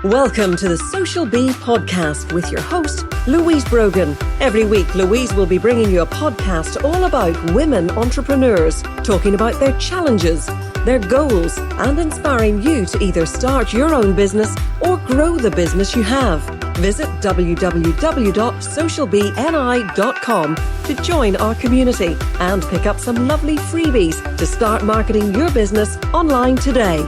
Welcome to the Social Bee podcast with your host, Louise Brogan. Every week, Louise will be bringing you a podcast all about women entrepreneurs, talking about their challenges, their goals, and inspiring you to either start your own business or grow the business you have. Visit www.socialbeeni.com to join our community and pick up some lovely freebies to start marketing your business online today.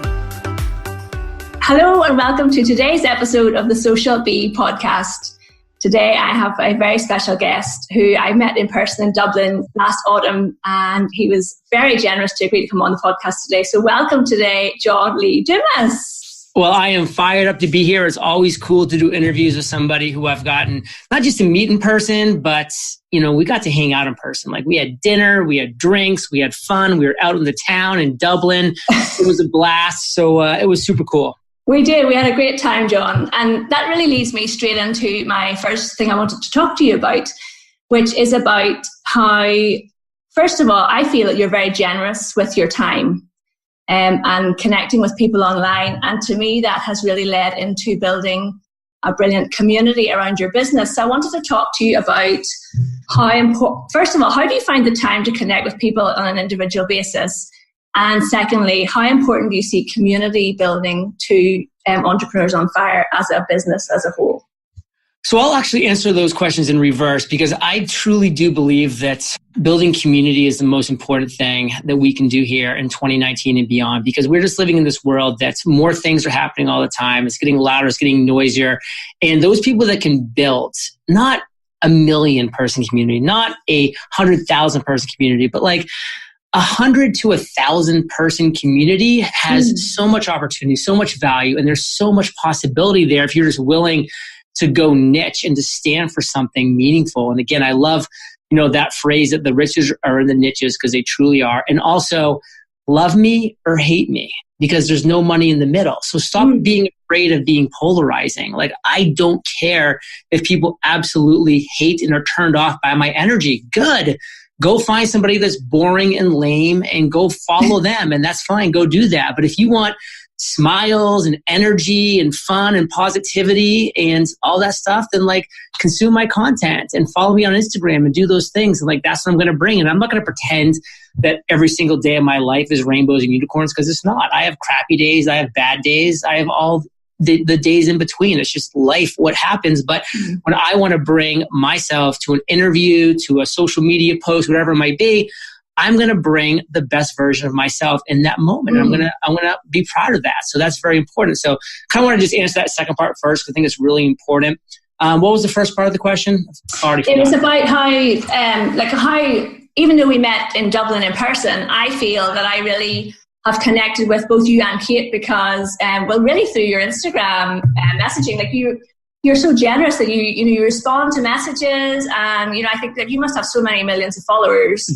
Hello and welcome to today's episode of the Social Bee podcast. Today I have a very special guest who I met in person in Dublin last autumn, and he was very generous to agree to come on the podcast today. So welcome today, Lee Dumas. Well, I am fired up to be here. It's always cool to do interviews with somebody who I've gotten not just to meet in person, but we got to hang out in person. Like we had dinner, we had drinks, we had fun. We were out in the town in Dublin. It was a blast. So it was super cool. We did. We had a great time, John. And that really leads me straight into my first thing I wanted to talk to you about, which is about how, first of all, I feel that you're very generous with your time and connecting with people online. And to me, that has really led into building a brilliant community around your business. So I wanted to talk to you about how important, first of all, how do you find the time to connect with people on an individual basis? And secondly, how important do you see community building to Entrepreneurs on Fire as a business as a whole? So I'll actually answer those questions in reverse, because I truly do believe that building community is the most important thing that we can do here in 2019 and beyond, because we're just living in this world that more things are happening all the time. It's getting louder, it's getting noisier. And those people that can build, not a 1 million person community, not a 100,000 person community, but like 100 to 1,000 person community has so much opportunity, so much value, and there's so much possibility there if you're just willing to go niche and to stand for something meaningful. And again, I love, that phrase that the riches are in the niches, because they truly are. And also, love me or hate me, because there's no money in the middle. So stop being afraid of being polarizing. Like, I don't care if people absolutely hate and are turned off by my energy. Good. Go find somebody that's boring and lame and go follow them. And that's fine. Go do that. But if you want smiles and energy and fun and positivity and all that stuff, then consume my content and follow me on Instagram and do those things. And that's what I'm going to bring. And I'm not going to pretend that every single day of my life is rainbows and unicorns, because it's not. I have crappy days. I have bad days. I have all the days in between. It's just life, what happens. But when I want to bring myself to an interview, to a social media post, whatever it might be, I'm going to bring the best version of myself in that moment. And I'm going to be proud of that. So that's very important. So kind of want to just answer that second part first, because I think it's really important. What was the first part of the question? It was about how, even though we met in Dublin in person, I feel that I really have connected with both you and Kate because, really through your Instagram messaging, you're so generous that you respond to messages, and I think that you must have so many millions of followers,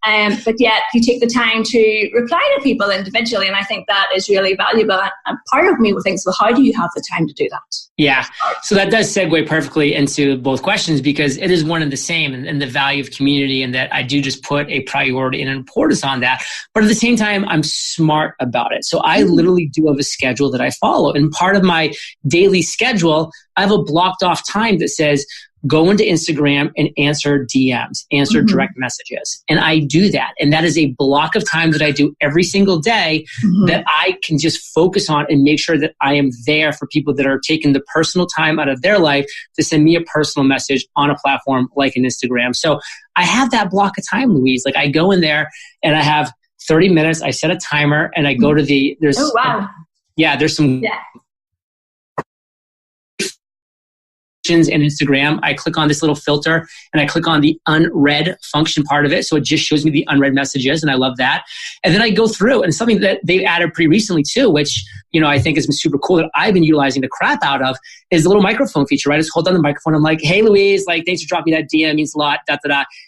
but yet you take the time to reply to people individually, and I think that is really valuable. And part of me thinks, well, how do you have the time to do that? Yeah, so that does segue perfectly into both questions, because it is one and the same, and the value of community, and that I do just put a priority and an importance on that. But at the same time, I'm smart about it. So I literally do have a schedule that I follow, and part of my daily schedule, I have a blocked off time that says, go into Instagram and answer DMs, answer direct messages. And I do that. And that is a block of time that I do every single day that I can just focus on and make sure that I am there for people that are taking the personal time out of their life to send me a personal message on a platform like an Instagram. So I have that block of time, Louise. I go in there and I have 30 minutes. I set a timer and I go to there's some and Instagram. I click on this little filter and I click on the unread function part of it. So it just shows me the unread messages, and I love that. And then I go through, and something that they added pretty recently too, which, I think has been super cool that I've been utilizing the crap out of, is the little microphone feature, right? I just hold down the microphone. I'm like, hey, Louise, thanks for dropping that DM. It means a lot, And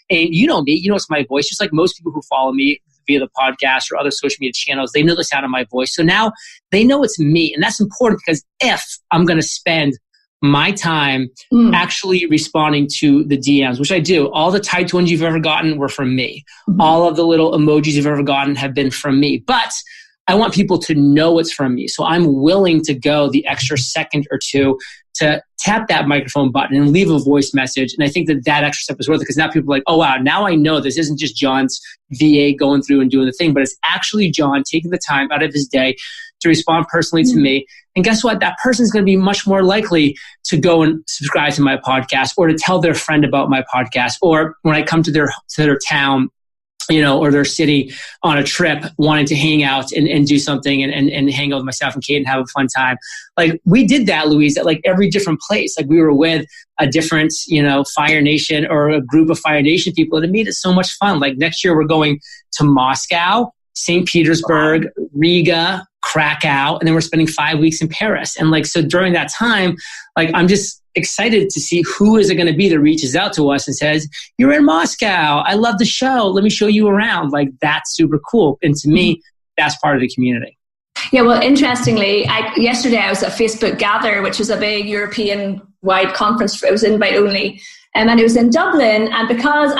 you know me, it's my voice, just like most people who follow me via the podcast or other social media channels, they know the sound of my voice. So now they know it's me. And that's important, because if I'm going to spend my time actually responding to the DMs, which I do. All the typed ones you've ever gotten were from me. All of the little emojis you've ever gotten have been from me. But I want people to know it's from me. So I'm willing to go the extra second or two to tap that microphone button and leave a voice message. And I think that extra step is worth it, because now people are like, oh, wow, now I know this isn't just John's VA going through and doing the thing, but it's actually John taking the time out of his day to respond personally to me. And guess what? That person's going to be much more likely to go and subscribe to my podcast, or to tell their friend about my podcast, or when I come to their town, or their city on a trip, wanting to hang out and do something and hang out with myself and Kate and have a fun time. Like, we did that, Louise, at like every different place. Like, we were with a different, Fire Nation or a group of Fire Nation people, and it made it so much fun. Like, next year we're going to Moscow, St. Petersburg, Riga, Krakow, and then we're spending 5 weeks in Paris. And like, so during that time, like, I'm just excited to see who is it going to be that reaches out to us and says, you're in Moscow, I love the show, let me show you around. Like, that's super cool. And to me, that's part of the community. Yeah, well, interestingly, yesterday I was at Facebook Gather, which is a big European-wide conference. It was invite only, and it was in Dublin. And because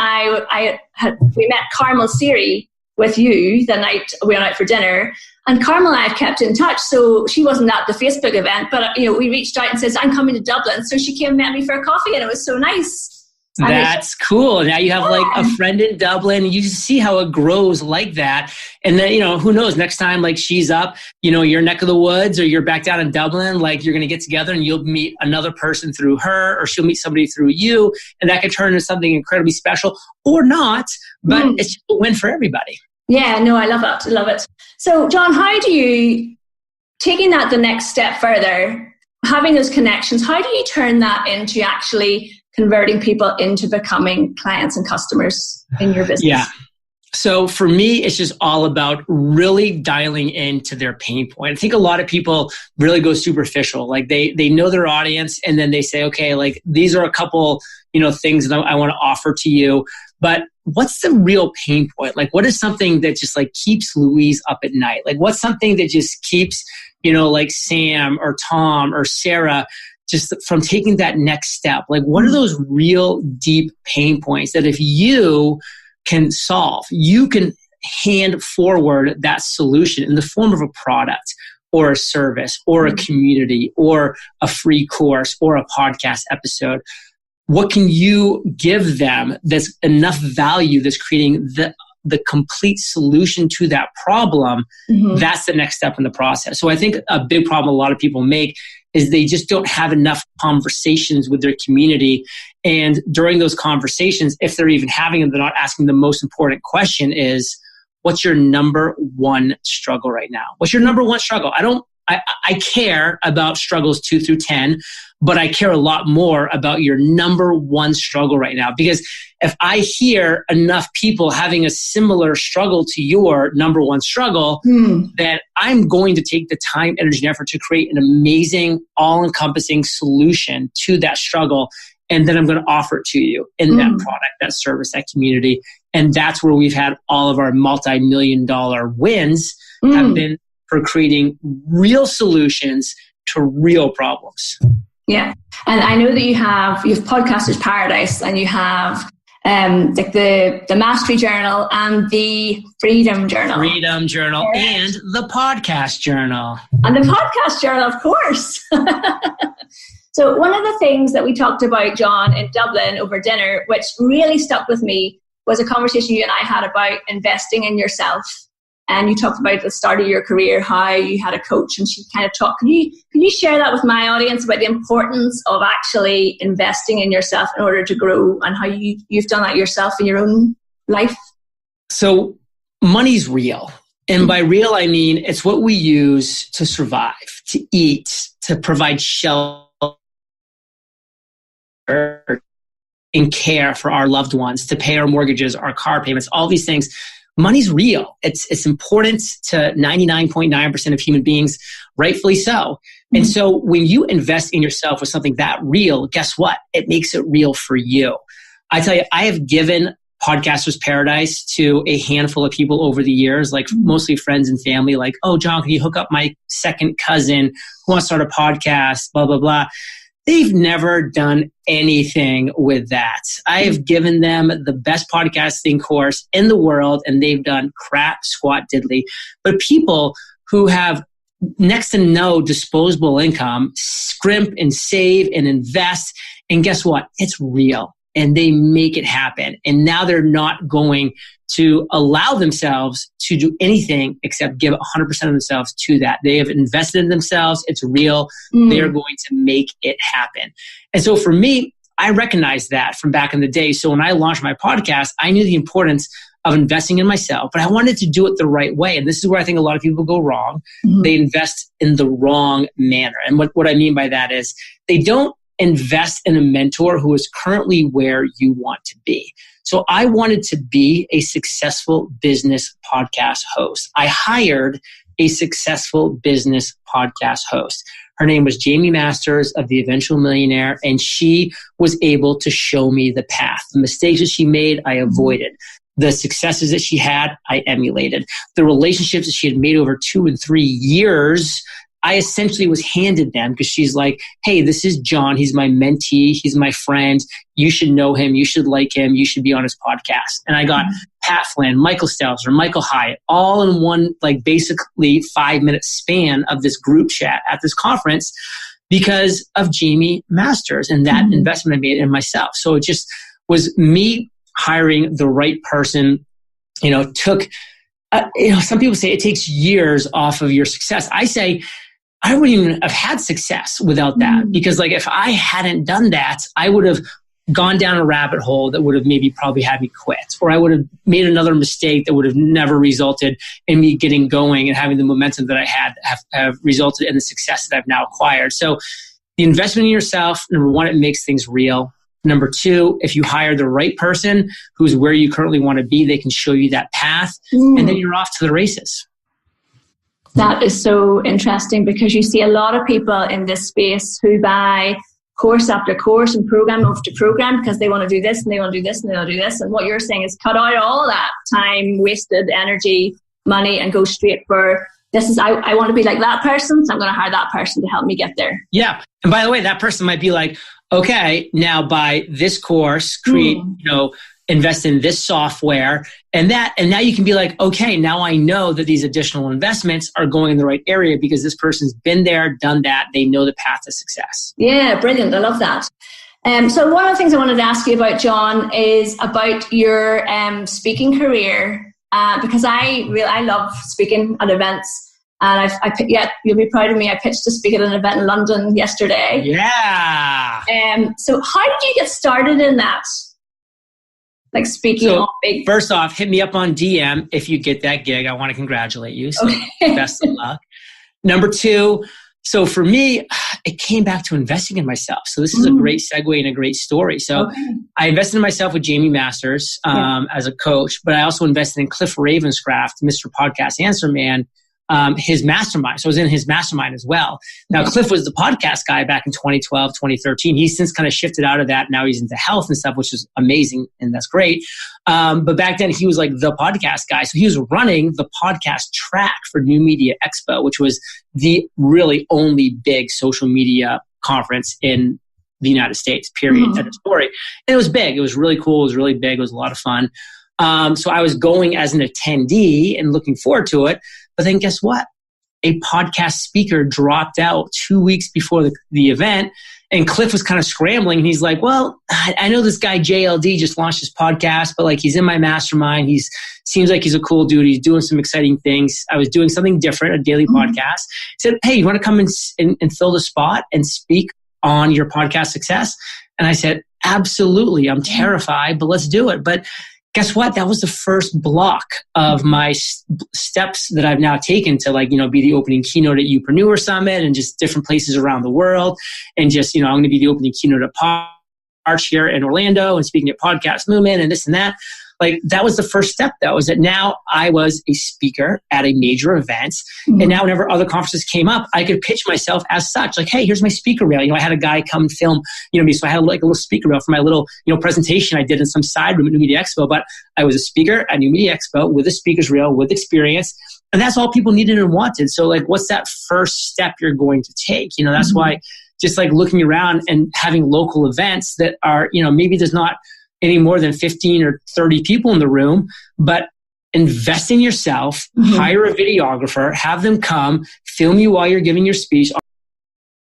we met Carmel Siri with you the night we went out for dinner, and Carmel and I have kept in touch. So she wasn't at the Facebook event, but we reached out and said, I'm coming to Dublin. So she came and met me for a coffee, and it was so nice. That's cool. Now you have like a friend in Dublin. You just see how it grows like that. And then, who knows, next time like she's up, your neck of the woods, or you're back down in Dublin, like you're going to get together and you'll meet another person through her, or she'll meet somebody through you. And that could turn into something incredibly special, or not, but it's a win for everybody. Yeah, no, I love it. I love it. So, John, how do you, taking that the next step further, having those connections, how do you turn that into actually converting people into becoming clients and customers in your business? Yeah. So for me, it's just all about really dialing into their pain point. I think a lot of people really go superficial. Like they know their audience, and then they say, okay, like these are a couple, things that I want to offer to you. But what's the real pain point? Like, what is something that just like keeps Louise up at night? Like, what's something that just keeps, like Sam or Tom or Sarah just from taking that next step? Like, what are those real deep pain points that if you can solve, you can hand forward that solution in the form of a product or a service or a community or a free course or a podcast episode? What can you give them that's enough value that's creating the complete solution to that problem? That's the next step in the process. So I think a big problem a lot of people make is they just don't have enough conversations with their community. And during those conversations, if they're even having them, they're not asking the most important question is, what's your number one struggle right now? What's your number one struggle? I care about struggles 2 through 10, but I care a lot more about your number one struggle right now. Because if I hear enough people having a similar struggle to your number one struggle, then I'm going to take the time, energy, and effort to create an amazing, all-encompassing solution to that struggle. And then I'm going to offer it to you in that product, that service, that community. And that's where we've had all of our multi-million-dollar wins have been for creating real solutions to real problems. Yeah. And I know that you have Podcasters Paradise, and you have like the Mastery Journal and the Freedom Journal. And the Podcast Journal. And the Podcast Journal, of course. So one of the things that we talked about, John, in Dublin over dinner, which really stuck with me, was a conversation you and I had about investing in yourself. And you talked about the start of your career, how you had a coach, and she kind of talked. Can you share that with my audience about the importance of actually investing in yourself in order to grow, and how you've done that yourself in your own life? So money's real. And by real, I mean it's what we use to survive, to eat, to provide shelter and care for our loved ones, to pay our mortgages, our car payments, all these things. Money's real. It's important to 99.9% of human beings, rightfully so. And so when you invest in yourself with something that real, guess what? It makes it real for you. I tell you, I have given Podcasters Paradise to a handful of people over the years, like mostly friends and family, like, oh, John, can you hook up my second cousin who wants to start a podcast, blah, blah, blah. They've never done anything with that. I have given them the best podcasting course in the world, and they've done crap, squat, diddly. But people who have next to no disposable income scrimp and save and invest. And guess what? It's real. And they make it happen. And now they're not going to allow themselves to do anything except give 100% of themselves to that. They have invested in themselves. It's real. They're going to make it happen. And so for me, I recognized that from back in the day. So when I launched my podcast, I knew the importance of investing in myself, but I wanted to do it the right way. And this is where I think a lot of people go wrong. They invest in the wrong manner. And what I mean by that is they don't invest in a mentor who is currently where you want to be. So I wanted to be a successful business podcast host. I hired a successful business podcast host. Her name was Jamie Masters of The Eventual Millionaire, and she was able to show me the path. The mistakes that she made, I avoided. The successes that she had, I emulated. The relationships that she had made over 2 and 3 years, I essentially was handed them because she's like, hey, this is John. He's my mentee. He's my friend. You should know him. You should like him. You should be on his podcast. And I got Pat Flynn, Michael Stelzer, Michael Hyatt, all in one, like basically 5-minute span of this group chat at this conference because of Jamie Masters and that investment I made in myself. So it just was me hiring the right person, took, some people say it takes years off of your success. I say, I wouldn't even have had success without that because if I hadn't done that, I would have gone down a rabbit hole that would have maybe probably had me quit, or I would have made another mistake that would have never resulted in me getting going and having the momentum that I had have resulted in the success that I've now acquired. So the investment in yourself, number one, it makes things real. Number two, if you hire the right person who's where you currently want to be, they can show you that path and then you're off to the races. That is so interesting because you see a lot of people in this space who buy course after course and program after program because they want to do this and they want to do this and they want to do this. And what you're saying is cut out all that time, wasted energy, money, and go straight for this is, I want to be like that person, so I'm going to hire that person to help me get there. Yeah. And by the way, that person might be like, okay, now buy this course, create, invest in this software and now you can be like, okay, now I know that these additional investments are going in the right area because this person's been there, done that. They know the path to success. Yeah, brilliant. I love that. So one of the things I wanted to ask you about, John, is about your speaking career because I love speaking at events. And you'll be proud of me. I pitched to speak at an event in London yesterday. Yeah. So how did you get started in that? Like speaking on big. First off, hit me up on DM if you get that gig. I want to congratulate you. So best of luck. Number two, so for me, it came back to investing in myself. So this is a great segue and a great story. So I invested in myself with Jamie Masters as a coach, but I also invested in Cliff Ravenscraft, Mr. Podcast Answer Man, his mastermind. So I was in his mastermind as well. Now, Cliff was the podcast guy back in 2012, 2013. He's since kind of shifted out of that. Now he's into health and stuff, which is amazing. And that's great. But back then he was like the podcast guy. So he was running the podcast track for New Media Expo, which was the really only big social media conference in the United States, period. End of story. And it was big. It was really cool. It was really big. It was a lot of fun. So I was going as an attendee and looking forward to it. But then guess what? A podcast speaker dropped out 2 weeks before the event. And Cliff was kind of scrambling. And he's like, well, I know this guy JLD just launched his podcast, but he's in my mastermind. Seems like he's a cool dude. He's doing some exciting things. I was doing something different, a daily podcast. He said, hey, you want to come and fill the spot and speak on your podcast success? And I said, absolutely. I'm terrified, but let's do it. But guess what? That was the first block of my steps that I've now taken to be the opening keynote at Youpreneur Summit and just different places around the world. And just, I'm going to be the opening keynote at Arch here in Orlando and speaking at Podcast Movement and this and that. That was the first step, though, is that now I was a speaker at a major event. And now whenever other conferences came up, I could pitch myself as such. Hey, here's my speaker reel. I had a guy come film, me. So I had a little speaker reel for my little, presentation I did in some side room at New Media Expo. But I was a speaker at New Media Expo with a speaker's reel, with experience. And that's all people needed and wanted. So what's that first step you're going to take? That's why just looking around and having local events that are, maybe there's not any more than 15 or 30 people in the room, but invest in yourself, hire a videographer, have them come, film you while you're giving your speech.